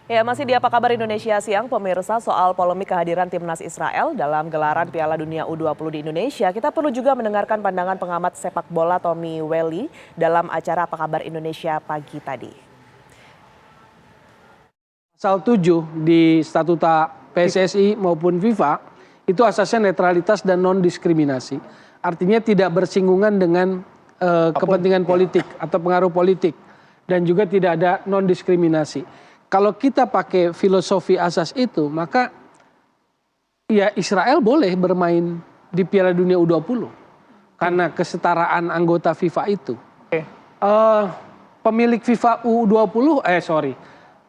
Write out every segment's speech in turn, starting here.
Ya, masih di Apa Kabar Indonesia Siang, pemirsa, soal polemik kehadiran timnas Israel dalam gelaran Piala Dunia U20 di Indonesia. Kita perlu juga mendengarkan pandangan pengamat sepak bola Tommy Welly dalam acara Apa Kabar Indonesia pagi tadi. Pasal 7 di statuta PSSI maupun FIFA itu asasnya netralitas dan non-diskriminasi. Artinya tidak bersinggungan dengan kepentingan politik atau pengaruh politik. Dan juga tidak ada non-diskriminasi. Kalau kita pakai filosofi asas itu, maka ya Israel boleh bermain di Piala Dunia U20 karena kesetaraan anggota FIFA itu. Pemilik FIFA U20,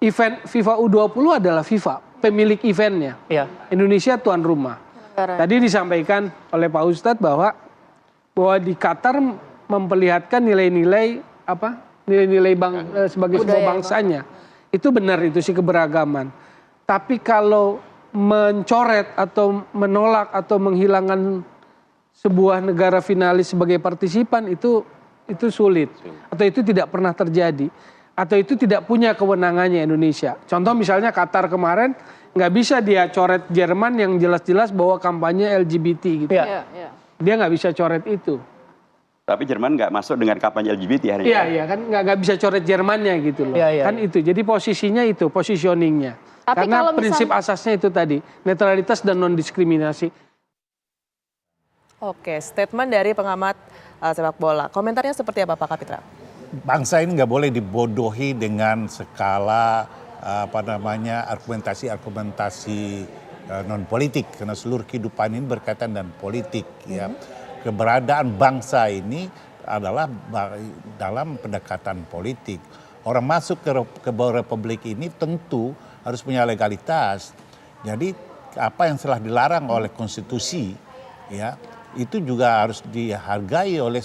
event FIFA U20 adalah FIFA, pemilik eventnya. Iya. Indonesia tuan rumah. Tadi disampaikan oleh Pak Ustadz bahwa di Qatar memperlihatkan nilai-nilai sebagai sebuah bangsanya. Itu benar, itu sih keberagaman. Tapi kalau mencoret atau menolak atau menghilangkan sebuah negara finalis sebagai partisipan itu sulit. Atau itu tidak pernah terjadi. Atau itu tidak punya kewenangannya Indonesia. Contoh misalnya Qatar kemarin nggak bisa dia coret Jerman yang jelas-jelas bahwa kampanye LGBT gitu. Iya. Dia nggak bisa coret itu. Tapi Jerman nggak masuk dengan kampanye LGBT hari ini. Iya kan nggak bisa coret Jermannya gitu loh. Kan itu. Jadi posisinya itu, positioningnya. Tapi karena kalau prinsip asasnya itu tadi, netralitas dan non-diskriminasi. Oke, statement dari pengamat sepak bola. Komentarnya seperti apa Pak Kapitra? Bangsa ini nggak boleh dibodohi dengan skala argumentasi non politik, karena seluruh kehidupan ini berkaitan dengan politik. Ya, keberadaan bangsa ini adalah dalam pendekatan politik. Orang masuk ke republik ini tentu harus punya legalitas. Jadi apa yang telah dilarang oleh konstitusi, ya, itu juga harus dihargai oleh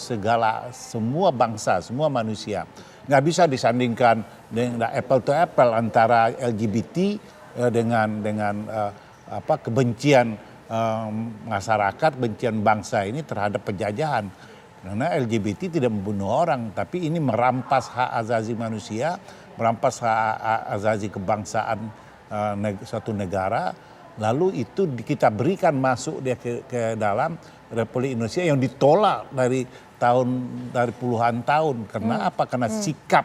semua bangsa, semua manusia. Nggak bisa disandingkan dengan apple to apple antara LGBT dengan kebencian masyarakat, kebencian bangsa ini terhadap penjajahan. Karena LGBT tidak membunuh orang, tapi ini merampas hak asasi manusia, merampas hak asasi kebangsaan suatu negara. Lalu itu kita berikan masuk dia ke dalam Republik Indonesia yang ditolak dari puluhan tahun. Karena apa? Karena sikap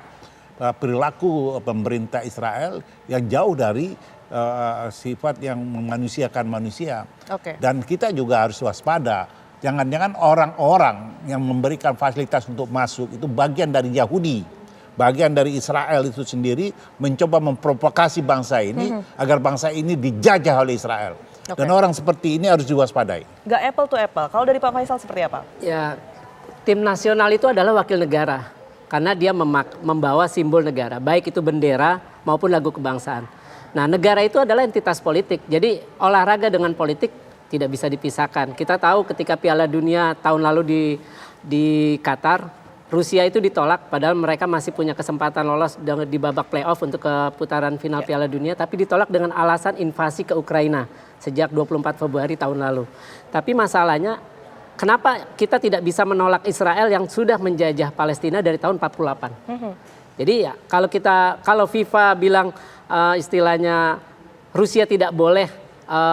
perilaku pemerintah Israel yang jauh dari sifat yang memanusiakan manusia. Dan kita juga harus waspada. Jangan-jangan orang-orang yang memberikan fasilitas untuk masuk itu bagian dari Yahudi. Bagian dari Israel itu sendiri mencoba memprovokasi bangsa ini agar bangsa ini dijajah oleh Israel. Dan orang seperti ini harus diwaspadai. Nggak apple to apple. Kalau dari Pak Faisal seperti apa? Ya, tim nasional itu adalah wakil negara. Karena dia membawa simbol negara. Baik itu bendera maupun lagu kebangsaan. Nah, negara itu adalah entitas politik. Jadi olahraga dengan politik tidak bisa dipisahkan. Kita tahu ketika Piala Dunia tahun lalu di Qatar, Rusia itu ditolak padahal mereka masih punya kesempatan lolos di babak playoff untuk ke putaran final Piala Dunia, tapi ditolak dengan alasan invasi ke Ukraina sejak 24 Februari tahun lalu. Tapi masalahnya kenapa kita tidak bisa menolak Israel yang sudah menjajah Palestina dari tahun 48? Jadi ya kalau FIFA bilang istilahnya Rusia tidak boleh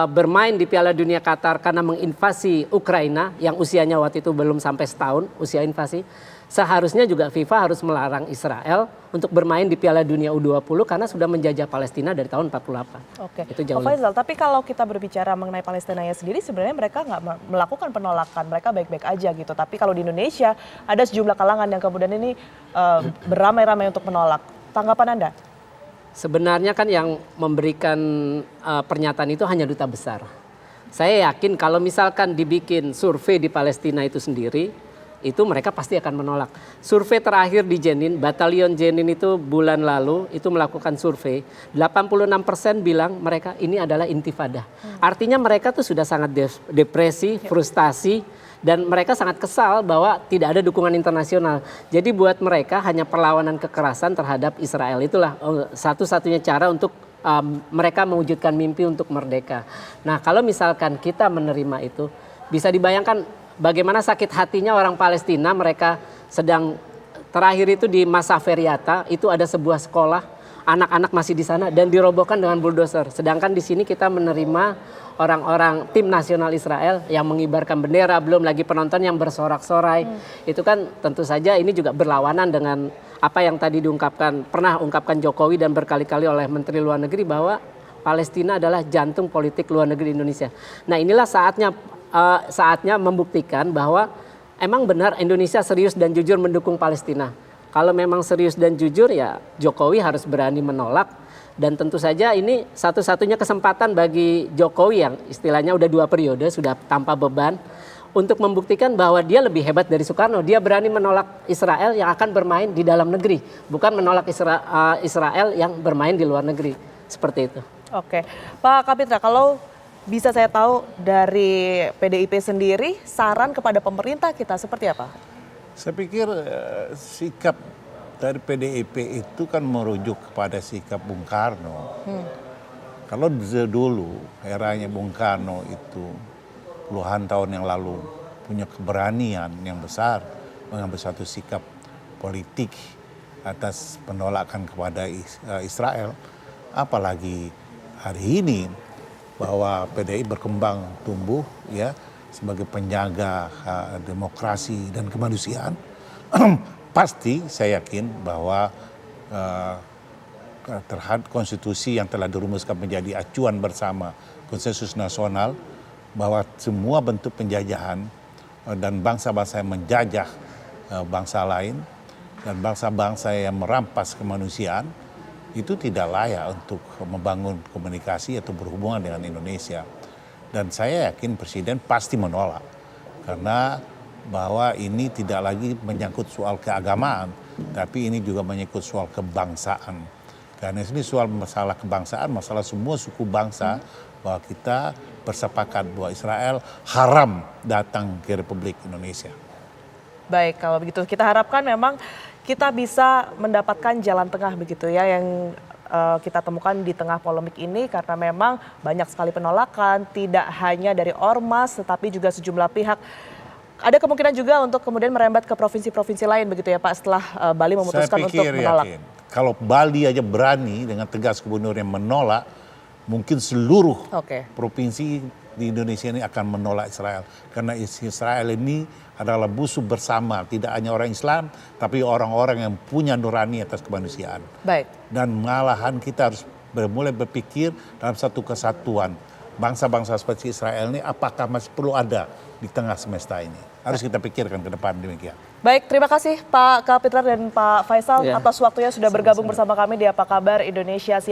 bermain di Piala Dunia Qatar karena menginvasi Ukraina yang usianya waktu itu belum sampai setahun usia invasi. Seharusnya juga FIFA harus melarang Israel untuk bermain di Piala Dunia U20 karena sudah menjajah Palestina dari tahun 48. Oke, itu jauh Pak Faisal, tapi kalau kita berbicara mengenai Palestinanya sendiri, sebenarnya mereka nggak melakukan penolakan, mereka baik-baik aja gitu. Tapi kalau di Indonesia ada sejumlah kalangan yang kemudian ini beramai-ramai untuk menolak. Tanggapan Anda? Sebenarnya kan yang memberikan pernyataan itu hanya duta besar. Saya yakin kalau misalkan dibikin survei di Palestina itu sendiri, itu mereka pasti akan menolak. Survei terakhir di Jenin, Batalion Jenin itu bulan lalu itu melakukan survei. 86% bilang mereka ini adalah intifada. Artinya mereka tuh sudah sangat depresi, frustasi, dan mereka sangat kesal bahwa tidak ada dukungan internasional. Jadi buat mereka hanya perlawanan kekerasan terhadap Israel. Itulah satu-satunya cara untuk mereka mewujudkan mimpi untuk merdeka. Nah, kalau misalkan kita menerima itu, bisa dibayangkan bagaimana sakit hatinya orang Palestina. Mereka sedang terakhir itu di Masa Feriata, itu ada sebuah sekolah, anak-anak masih di sana dan dirobohkan dengan bulldozer. Sedangkan di sini kita menerima orang-orang tim nasional Israel yang mengibarkan bendera, belum lagi penonton yang bersorak-sorai. Itu kan tentu saja ini juga berlawanan dengan apa yang tadi pernah ungkapkan Jokowi dan berkali-kali oleh Menteri Luar Negeri bahwa Palestina adalah jantung politik luar negeri Indonesia. Nah, inilah saatnya membuktikan bahwa emang benar Indonesia serius dan jujur mendukung Palestina. Kalau memang serius dan jujur ya Jokowi harus berani menolak. Dan tentu saja ini satu-satunya kesempatan bagi Jokowi yang istilahnya udah 2 periode, sudah tanpa beban, untuk membuktikan bahwa dia lebih hebat dari Soekarno. Dia berani menolak Israel yang akan bermain di dalam negeri, bukan menolak Israel yang bermain di luar negeri. Seperti itu. Oke, Pak Kapitra, kalau bisa saya tahu dari PDIP sendiri, saran kepada pemerintah kita seperti apa? Saya pikir sikap dari PDIP itu kan merujuk kepada sikap Bung Karno. Kalau dulu eranya Bung Karno itu puluhan tahun yang lalu punya keberanian yang besar mengambil satu sikap politik atas penolakan kepada Israel, apalagi hari ini bahwa PDI berkembang tumbuh ya sebagai penjaga demokrasi dan kemanusiaan. Pasti saya yakin bahwa terhadap konstitusi yang telah dirumuskan menjadi acuan bersama konsensus nasional bahwa semua bentuk penjajahan dan bangsa-bangsa yang menjajah bangsa lain dan bangsa-bangsa yang merampas kemanusiaan itu tidak layak untuk membangun komunikasi atau berhubungan dengan Indonesia. Dan saya yakin Presiden pasti menolak karena bahwa ini tidak lagi menyangkut soal keagamaan, tapi ini juga menyangkut soal kebangsaan. Karena ini soal masalah kebangsaan, masalah semua suku bangsa, bahwa kita bersepakat bahwa Israel haram datang ke Republik Indonesia. Baik, kalau begitu kita harapkan memang kita bisa mendapatkan jalan tengah begitu ya yang kita temukan di tengah polemik ini karena memang banyak sekali penolakan, tidak hanya dari ormas tetapi juga sejumlah pihak. Ada kemungkinan juga untuk kemudian merembet ke provinsi-provinsi lain begitu ya Pak setelah Bali memutuskan untuk menolak. Yakin. Kalau Bali aja berani dengan tegas gubernur yang menolak, mungkin seluruh provinsi di Indonesia ini akan menolak Israel. Karena Israel ini adalah musuh bersama, tidak hanya orang Islam, tapi orang-orang yang punya nurani atas kemanusiaan. Baik. Dan malahan kita harus mulai berpikir dalam satu kesatuan. Bangsa-bangsa seperti Israel ini apakah masih perlu ada di tengah semesta ini? Harus kita pikirkan ke depan demikian. Baik, terima kasih Pak Kapitra dan Pak Faisal atas waktunya sudah bergabung bersama kami di Apa Kabar Indonesia.